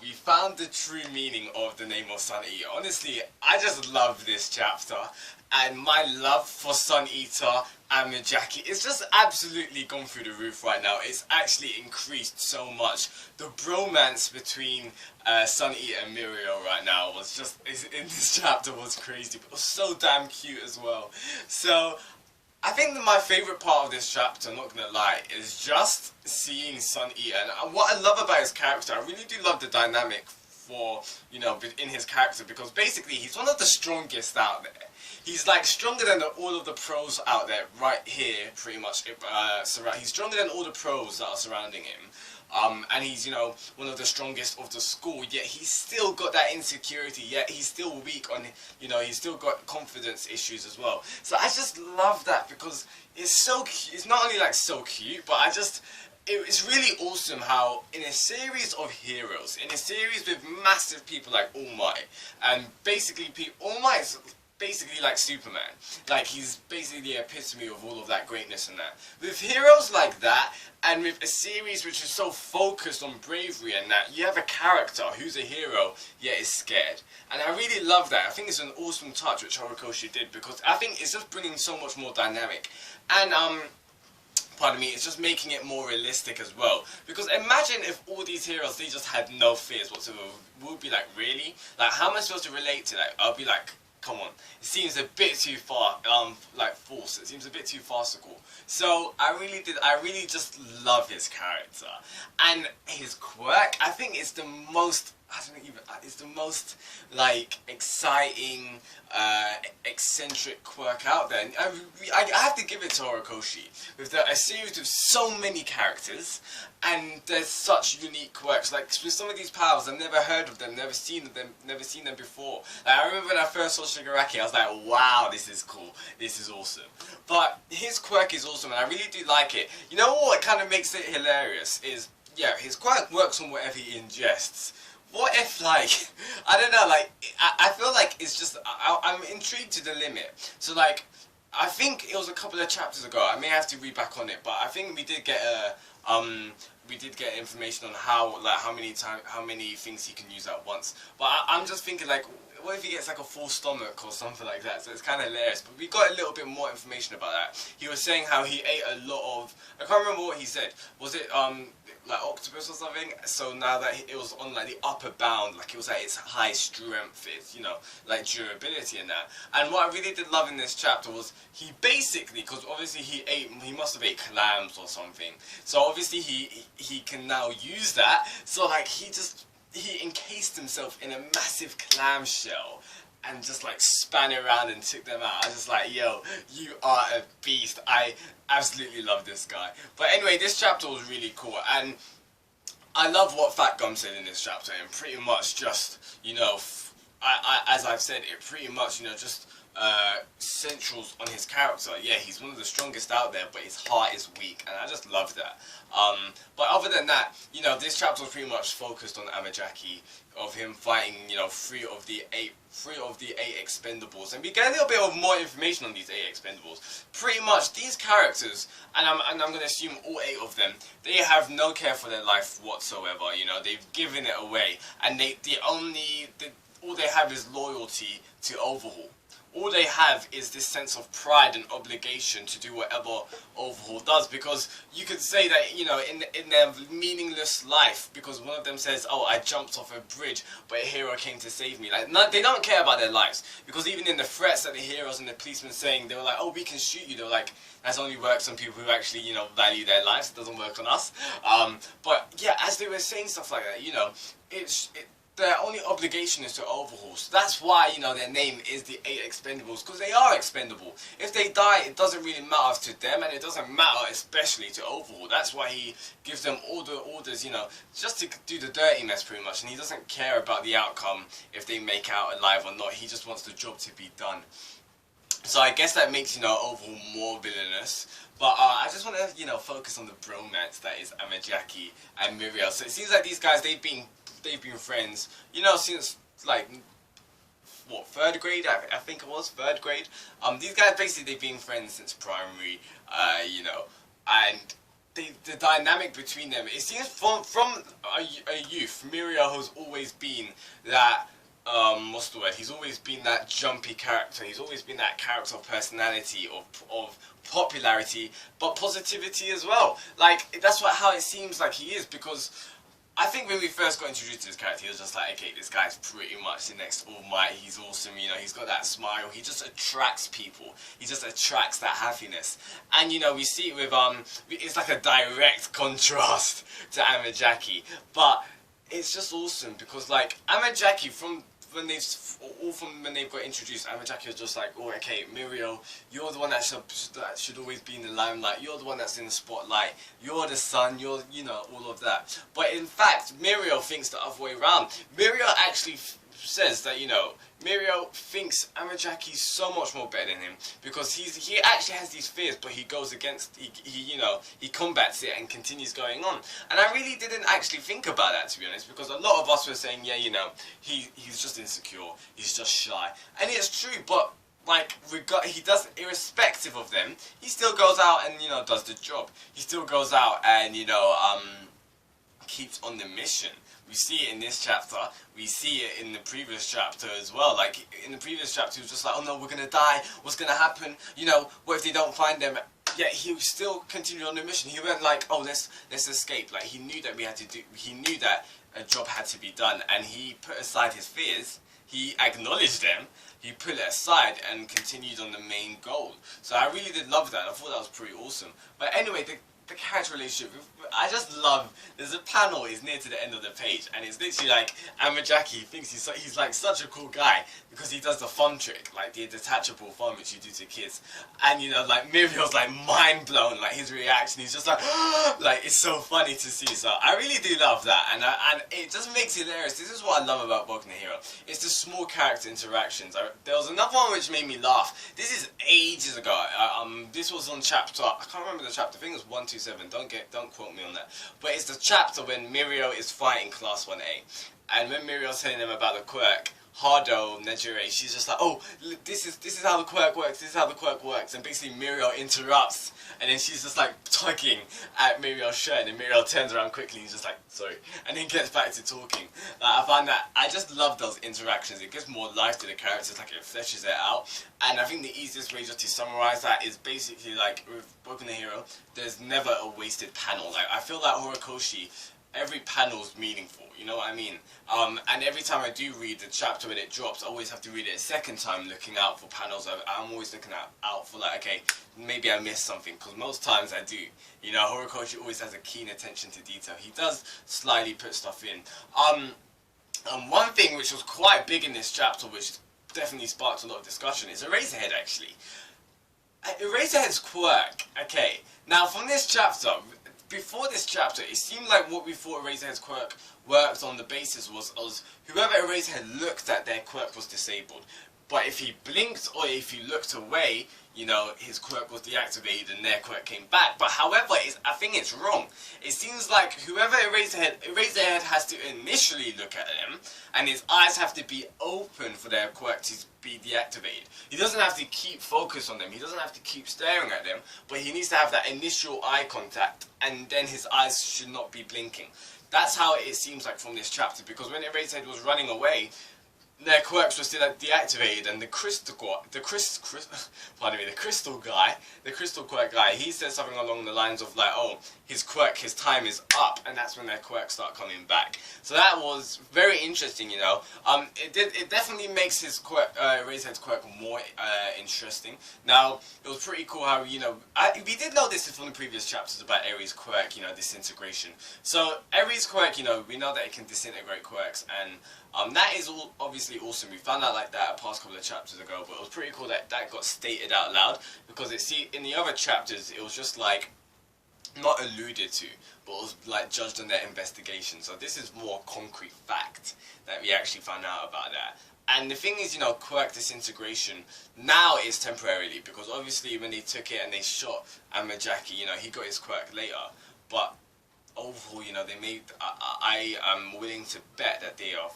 we found the true meaning of the name of Sun Eater. Honestly, I just love this chapter, and my love for Sun Eater and Amajiki is just absolutely gone through the roof right now. It's actually increased so much. The bromance between Sun Eater and Mirio right now was just, in this chapter, was crazy, but it was so damn cute as well. So I think that my favourite part of this chapter, I'm not gonna lie, is just seeing Sun Eater. And what I love about his character, I really do love the dynamic for, you know, in his character, because basically he's one of the strongest out there. He's like stronger than all of the pros out there right here, pretty much. He's stronger than all the pros that are surrounding him. And he's, you know, one of the strongest of the school, yet he's still got that insecurity, yet he's still weak on, you know, he's still got confidence issues as well. So I just love that, because it's so cute. It's not only like so cute, but it's really awesome how in a series of heroes, in a series with massive people like All Might, and basically All Might is basically like Superman. Like, he's basically the epitome of all of that greatness and that. With heroes like that, and with a series which is so focused on bravery and that, you have a character who's a hero, yet is scared. And I really love that. I think it's an awesome touch which Horikoshi did, because I think it's just bringing so much more dynamic. And, pardon me, it's just making it more realistic as well. Because imagine if all these heroes, they just had no fears whatsoever. We'd be like, really? Like, how am I supposed to relate to that? I'll be like, come on, it seems a bit too far, like false. It seems a bit too farcical. So I really just love his character, and his quirk. I think it's the most, it's the most like exciting, eccentric quirk out there. And I have to give it to Horikoshi with a series of so many characters, and there's such unique quirks. Like with some of these powers, I've never heard of them, never seen them before. Like, I remember when I first saw Shigaraki, I was like, wow, this is cool, this is awesome. But his quirk is awesome, and I really do like it. You know what kind of makes it hilarious is, yeah, his quirk works on whatever he ingests. What if, like, I don't know, like, I feel like it's just, I'm intrigued to the limit. So, like, I think it was a couple of chapters ago, I may have to read back on it, but I think we did get information on how many things he can use at once. But I'm just thinking, like, what if he gets like a full stomach or something like that? So it's kind of hilarious. But we got a little bit more information about that. He was saying how he ate a lot of, I can't remember what he said. Was it like octopus or something? So now that it was on like the upper bound, like it was at its high strength, it's, you know, like durability and that. And what I really did love in this chapter was he basically, because obviously he must have ate clams or something. So obviously he can now use that. So like he encased himself in a massive clamshell and just like span around and took them out. I was just like, yo, you are a beast. I absolutely love this guy. But anyway, this chapter was really cool, and I love what Fat Gum said in this chapter, and pretty much just, you know, as I've said, it pretty much, you know, just centrals on his character. Yeah, he's one of the strongest out there, but his heart is weak, and I just love that. But other than that, you know, this chapter was pretty much focused on Amajiki, of him fighting, you know, three of the eight Expendables, and we get a little bit of more information on these 8 Expendables. Pretty much these characters, and I'm going to assume all 8 of them, they have no care for their life whatsoever. You know, they've given it away, and all they have is loyalty to Overhaul. All they have is this sense of pride and obligation to do whatever Overhaul does, because you could say that, you know, in their meaningless life, because one of them says, oh, I jumped off a bridge, but a hero came to save me. Like, no, they don't care about their lives, because even in the threats that the heroes and the policemen saying, they were like, oh, we can shoot you. They were like, that only works on people who actually, you know, value their lives. It doesn't work on us. But yeah, as they were saying stuff like that, you know, their only obligation is to Overhaul. So that's why, you know, their name is the 8 Expendables, because they are expendable. If they die, it doesn't really matter to them, and it doesn't matter especially to Overhaul. That's why he gives them all the orders, you know, just to do the dirty mess pretty much, and he doesn't care about the outcome if they make out alive or not. He just wants the job to be done. So I guess that makes, you know, Overhaul more villainous. But I just want to, you know, focus on the bromance that is Amajiki and Mirio. So it seems like these guys, they've been friends, you know, since like what, 3rd grade? I think it was 3rd grade. These guys basically, they've been friends since primary, you know, and the dynamic between them, it seems from a youth, Mirio has always been that, what's the word? He's always been that jumpy character. He's always been that character of personality, of popularity, but positivity as well. Like, that's how it seems like he is, because I think when we first got introduced to this character, he was just like, okay, this guy's pretty much the next All Might. He's awesome, you know, he's got that smile. He just attracts people. He just attracts that happiness. And, you know, we see it with, it's like a direct contrast to Amajiki. But it's just awesome because, like, Amajiki, from when they've got introduced, Amajiki was just like, oh, okay, Mirio, you're the one that should always be in the limelight. You're the one that's in the spotlight. You're the sun. You're, you know, all of that. But in fact, Mirio thinks the other way around. Mirio actually says that, you know, Mirio thinks Amajaki's so much more better than him because he actually has these fears, but he goes against, he combats it and continues going on. And I really didn't actually think about that, to be honest, because a lot of us were saying, yeah, you know, he's just insecure, he's just shy, and it's true, but like, he does, irrespective of them, he still goes out and, you know, does the job. He still goes out and, you know, keeps on the mission. We see it in this chapter, we see it in the previous chapter as well. Like, in the previous chapter, he was just like, oh no, we're gonna die, what's gonna happen, you know, what if they don't find them? Yet he still continued on the mission. He went like, oh, let's escape. Like, he knew that he knew that a job had to be done, and he put aside his fears, he acknowledged them, he put it aside and continued on the main goal. So I really did love that. I thought that was pretty awesome. But anyway, the character relationship, I just love, there's a panel, it's near to the end of the page, and it's literally like, Amajiki thinks he's like such a cool guy, because he does the thumb trick, like the detachable thumb which you do to kids, and you know, like, Mirio's like mind blown, like his reaction, he's just like, like, it's so funny to see. So I really do love that, and it just makes it hilarious. This is what I love about Boku no Hero, it's the small character interactions. There was another one which made me laugh. This is ages ago, this was on chapter, I can't remember the chapter, I think it was 127, don't quote me on that, but it's the chapter when Mirio is fighting Class 1A, and when Mirio's telling them about the quirk, Hardo Nejire, she's just like, oh, this is how the quirk works, this is how the quirk works, and basically Mirio interrupts, and then she's just like tugging at Mirio's shirt, and then Mirio turns around quickly, and he's just like, sorry, and then gets back to talking. I find that, I just love those interactions, it gives more life to the characters, like it fleshes it out, and I think the easiest way just to summarize that is basically like, with Boku no Hero, there's never a wasted panel. Like, I feel like Horikoshi, every panel's meaningful, you know what I mean? And every time I do read the chapter when it drops, I always have to read it a second time, looking out for panels. I'm always looking out for, like, okay, maybe I missed something, because most times I do. You know, Horikoshi always has a keen attention to detail. He does slyly put stuff in. One thing which was quite big in this chapter, which definitely sparked a lot of discussion, is Eraserhead, actually. Eraserhead's quirk, okay, now from this chapter, before this chapter, it seemed like what we thought Eraserhead's quirk worked on the basis was whoever Eraserhead looked at, their quirk was disabled. But if he blinked or if he looked away, you know, his quirk was deactivated and their quirk came back. But however, I think it's wrong. It seems like whoever Eraserhead has to initially look at them, and his eyes have to be open for their quirk to be deactivated. He doesn't have to keep focus on them, he doesn't have to keep staring at them, but he needs to have that initial eye contact, and then his eyes should not be blinking. That's how it seems like from this chapter, because when Eraserhead was running away, their quirks were still deactivated, and the crystal quirk guy, he said something along the lines of like, oh, his time is up, and that's when their quirks start coming back. So that was very interesting, you know. It definitely makes his quirk, Eraserhead's quirk more interesting. Now, it was pretty cool how, you know, we did know this from the previous chapters about Eri's quirk, you know, disintegration. So Eri's quirk, you know, we know that it can disintegrate quirks, and that is all obviously awesome. We found out like that a past couple of chapters ago, but it was pretty cool that that got stated out loud, because in the other chapters it was just like not alluded to, but it was like judged on their investigation. So this is more concrete fact that we actually found out about that. And the thing is, you know, quirk disintegration now is temporarily, because obviously when they took it and they shot Amajiki, you know, he got his quirk later, but overall, you know, they made, I am willing to bet that they are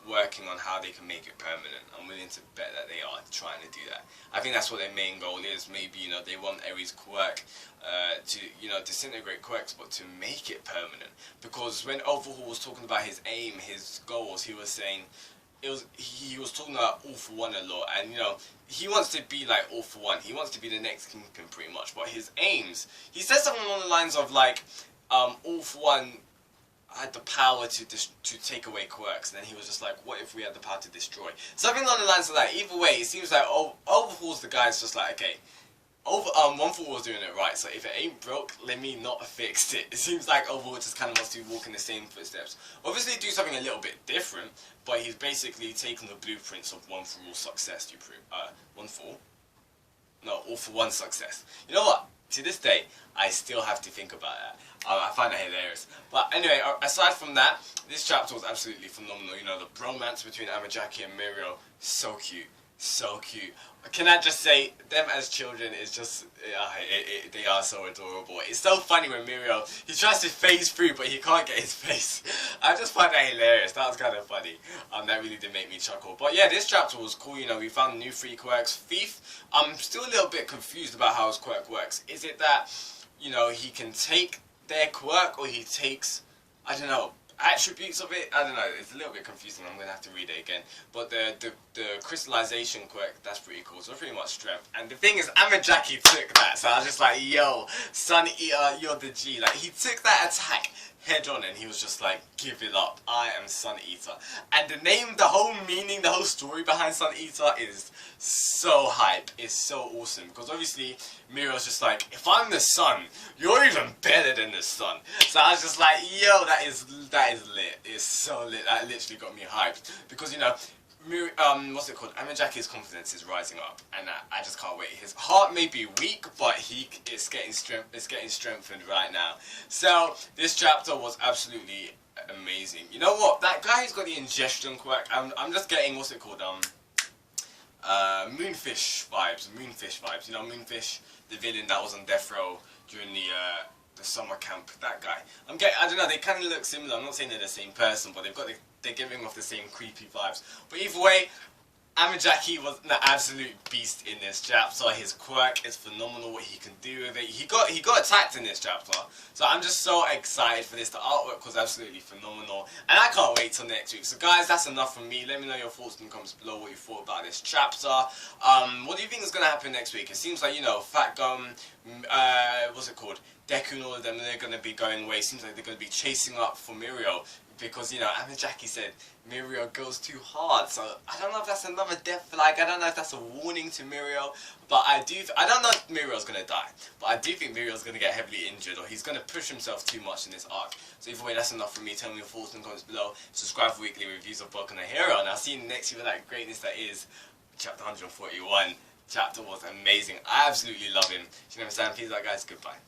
working on how they can make it permanent. I'm willing to bet that they are trying to do that. I think that's what their main goal is. Maybe, you know, they want Eri's quirk to, you know, disintegrate quirks, but to make it permanent. Because when Overhaul was talking about his aim, his goals, he was saying, he was talking about All For One a lot, and you know, he wants to be like All For One. He wants to be the next Kingpin pretty much. But his aims, he said something along the lines of like, All For One had the power to take away quirks, and then he was just like, what if we had the power to destroy? Something along the lines of that. Either way, it seems like Overhaul's the guy that's just like, okay, One For All was doing it right, so if it ain't broke, let me not fix it. It seems like Overhaul just kind of wants to walk in the same footsteps. Obviously do something a little bit different, but he's basically taking the blueprints of One For All success to prove, All For One success. You know what? To this day, I still have to think about that. I find that hilarious. But anyway, aside from that, this chapter was absolutely phenomenal. You know, the bromance between Amajiki and Mirio, so cute. So cute. Can I just say, them as children is just, they are so adorable. It's so funny when Mirio, he tries to phase through, but he can't get his face. I just find that hilarious. That was kind of funny. That really did make me chuckle. But yeah, this chapter was cool. You know, we found new 3 quirks. Thief, I'm still a little bit confused about how his quirk works. Is it that, you know, he can take their quirk, or he takes, I don't know, attributes of it? I don't know, it's a little bit confusing. I'm gonna have to read it again. But the crystallization quirk, that's pretty cool. So pretty much strength. And the thing is, Amajiki took that, so I was just like, yo, Suneater, you're the G. Like, he took that attack head on, and he was just like, give it up, I am Suneater. And the name, the whole meaning, the whole story behind Suneater is so hype. It's so awesome, because obviously Mirio's just like, if I'm the sun, you're even better than the sun. So I was just like, yo, that is lit. It's so lit. That literally got me hyped, because you know, what's it called? Amajaki's confidence is rising up, and I just can't wait. His heart may be weak, but it's getting strengthened right now. So this chapter was absolutely amazing. You know what? That guy who's got the ingestion quirk, I'm just getting, what's it called? Moonfish vibes. You know, Moonfish, the villain that was on death row during the summer camp. That guy. I don't know. They kind of look similar. I'm not saying they're the same person, but they're giving off the same creepy vibes. But either way, Amajiki was an absolute beast in this chapter. His quirk is phenomenal, what he can do with it. He got attacked in this chapter. So I'm just so excited for this. The artwork was absolutely phenomenal. And I can't wait till next week. So guys, that's enough from me. Let me know your thoughts in the comments below, what you thought about this chapter. What do you think is going to happen next week? It seems like, you know, Fat Gum, what's it called? Deku and all of them, they're going to be going away. It seems like they're going to be chasing up for Mirio. Because, you know, Amajiki said Mirio goes too hard, so I don't know if that's another death flag. I don't know if that's a warning to Mirio, but I don't know if Mirio's gonna die, but I do think Mirio's gonna get heavily injured, or he's gonna push himself too much in this arc. So either way, that's enough from me. Tell me your thoughts in the comments below. Subscribe for weekly reviews of Boku no Hero, and I'll see you next week with that greatness that is chapter 141. Chapter was amazing. I absolutely love him. You know what I'm saying? Peace out, guys. Goodbye.